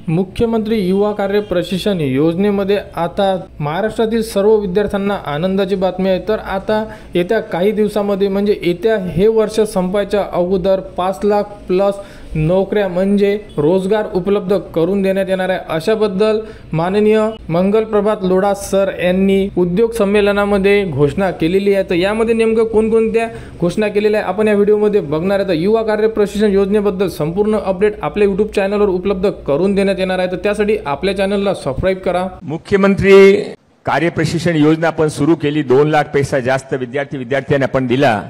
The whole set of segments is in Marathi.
मुख्यमंत्री युवा कार्य प्रशिक्षण योजनेमध्ये आता महाराष्ट्रातील सर्व विद्यार्थ्यांना आनंदाची बातमी आहे। तर आता येत्या काही दिवसांमध्ये म्हणजे येत्या हे वर्ष संपायच्या अगोदर 5 लाख प्लस नोकऱ्या म्हणजे रोजगार उपलब्ध करून देण्यात येणार आहे। अशाबद्दल माननीय मंगल प्रभात लोढा सर यांनी उद्योग संमेलनामध्ये घोषणा केलेली आहे। तर यामध्ये नेमकं कोणकोणत्या घोषणा केलेल्या आहे आपण या व्हिडिओमध्ये बघणार आहे। तर युवा कार्य प्रशिक्षण योजनेबद्दल संपूर्ण अपडेट आपल्या YouTube चॅनलवर उपलब्ध करून देण्यात येणार आहे। तर त्यासाठी आपल्या चॅनलला सबस्क्राइब करा। मुख्यमंत्री कार्य प्रशिक्षण योजना आपण सुरू केली, 2 लाख पेक्षा जास्त विद्यार्थ्यांना आपण दिला,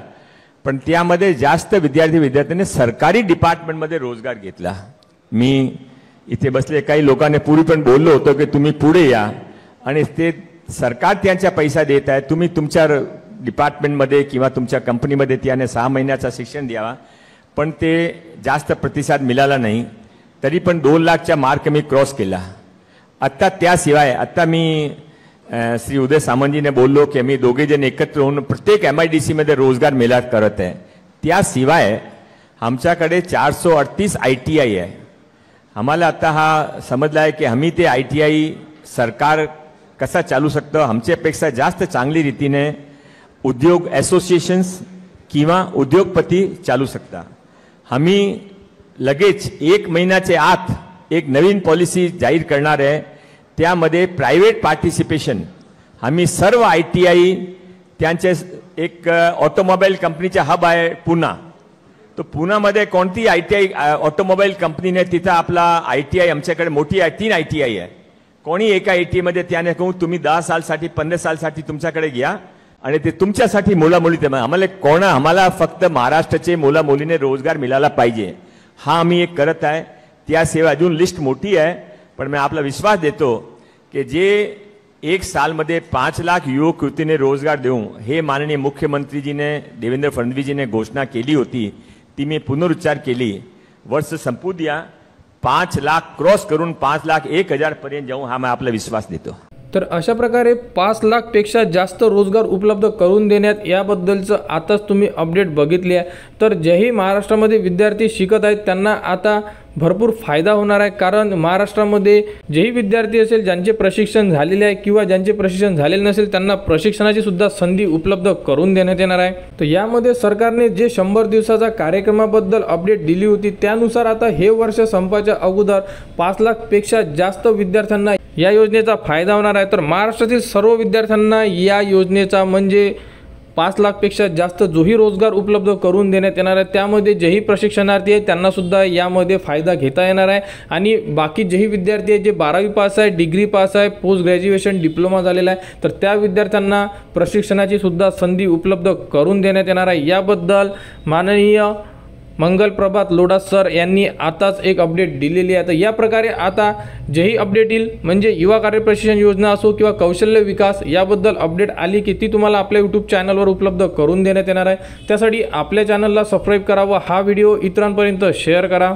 पण त्यामध्ये जास्त विद्यार्थ्यांनी सरकारी डिपार्टमेंटमध्ये रोजगार घेतला। मी इथे बसले काही लोकांनी पूर्वी पण बोललो होतो की तुम्ही पुढे या आणि ते सरकार त्यांचा पैसा देत आहे, तुम्ही तुमच्या डिपार्टमेंटमध्ये किंवा तुमच्या कंपनीमध्ये त्याने 6 महिन्याचा शिक्षण द्यावा, पण ते जास्त प्रतिसाद मिळाला नाही। तरी पण 2 लाखचा मार्क मी क्रॉस केला। आता त्याशिवाय आता मी श्री उदय सामंतजीने बोललो की मी दोघे जण एकत्र होऊन प्रत्येक MIDC मध्ये रोजगार मेळा करत आहे। त्याशिवाय आमच्याकडे 438 ITI आहे। आम्हाला आता हा समजला आहे की आम्ही ते ITI सरकार कसा चालू शकतो, आमच्यापेक्षा जास्त चांगली रीतीने उद्योग असोसिएशन्स किंवा उद्योगपती चालू शकता। आम्ही लगेच 1 महिन्याच्या आत एक नवीन पॉलिसी जाहीर करणार आहे। त्यामध्ये प्रायव्हेट पार्टिसिपेशन आम्ही सर्व ITI त्यांचे एक ऑटोमोबाईल कंपनीचा हब आहे पुणा, तो पुण्यामध्ये कोणती ITI ऑटोमोबाईल कंपनीने तिथं आपला ITI आमच्याकडे मोठी आहे, 3 ITI आहे। कोणी एका ITI मध्ये त्याने कहून तुम्ही 10 सालसाठी 15 सालसाठी तुमच्याकडे घ्या आणि ते तुमच्यासाठी मुलामुली ते आम्हाला फक्त महाराष्ट्राचे मुलामुलीने रोजगार मिळाला पाहिजे, हा आम्ही एक करत आहे। त्याशिवाय अजून लिस्ट मोठी आहे, पण मैं आपला विश्वास देतो कि जे 1 सालमध्ये 5 लाख युवक युवतीने रोजगार देऊ हे माननीय मुख्यमंत्री जी ने देवेंद्र फडणवीस जी ने घोषणा केली होती, ती मी पुनरुच्चार केली। वर्ष संपू द्या, 5 लाख क्रॉस करून 5,01,000 पर्यंत जाऊ, हा मैं आपला विश्वास देतो। तर अशा प्रकारे 5 लाख पेक्षा जास्त रोजगार उपलब्ध करून देण्यात याबद्दलचं आताच तुम्ही अपडेट बघितली आहे। तर जेही महाराष्ट्रामध्ये विद्यार्थी शिकत आहेत त्यांना आता भरपूर फायदा होणार आहे, कारण महाराष्ट्रामध्ये जेही विद्यार्थी असेल ज्यांचे प्रशिक्षण झालेले आहे किंवा ज्यांचे प्रशिक्षण झालेले नसेल त्यांना प्रशिक्षणाची सुद्धा संधी उपलब्ध करून देण्यात येणार आहे। तर यामध्ये सरकारने जे 100 दिवसाचा कार्यक्रमाबद्दल अपडेट दिली होती त्यानुसार आता हे वर्ष संपायच्या अगोदर 5 लाख पेक्षा जास्त विद्यार्थ्यांना या योजनेचा फायदा होणार आहे। तर महाराष्ट्रातील सर्व विद्यार्थ्यांना या योजनेचा म्हणजे 5 लाख पेक्षा जास्त जोही रोजगार उपलब्ध करून देण्यात येणार आहे, त्यामध्ये जेही प्रशिक्षणार्थी आहेत त्यांना सुद्धा यामध्ये फायदा घेता येणार आहे। आणि बाकी जेही विद्यार्थी आहेत जे 12वी पास आहे, डिग्री पास आहे, पोस्ट ग्रॅज्युएशन डिप्लोमा झालेला आहे, तर त्या विद्यार्थ्यांना प्रशिक्षणाची सुद्धा संधी उपलब्ध करून देण्यात येणार आहे। याबद्दल माननीय मंगल प्रभात लोढा सर यांनी आताच एक अपडेट दिलेली आहे। तर या प्रकारे आता जेही अपडेट येईल म्हणजे युवा कार्य प्रशिक्षण योजना असो किंवा कौशल्य विकास याबद्दल अपडेट आली की ती तुम्हाला आपल्या YouTube चॅनलवर उपलब्ध करून देण्यात येणार आहे। त्यासाठी आपल्या चॅनलला सबस्क्राइब करा व हा व्हिडिओ इतरांपर्यंत शेअर करा।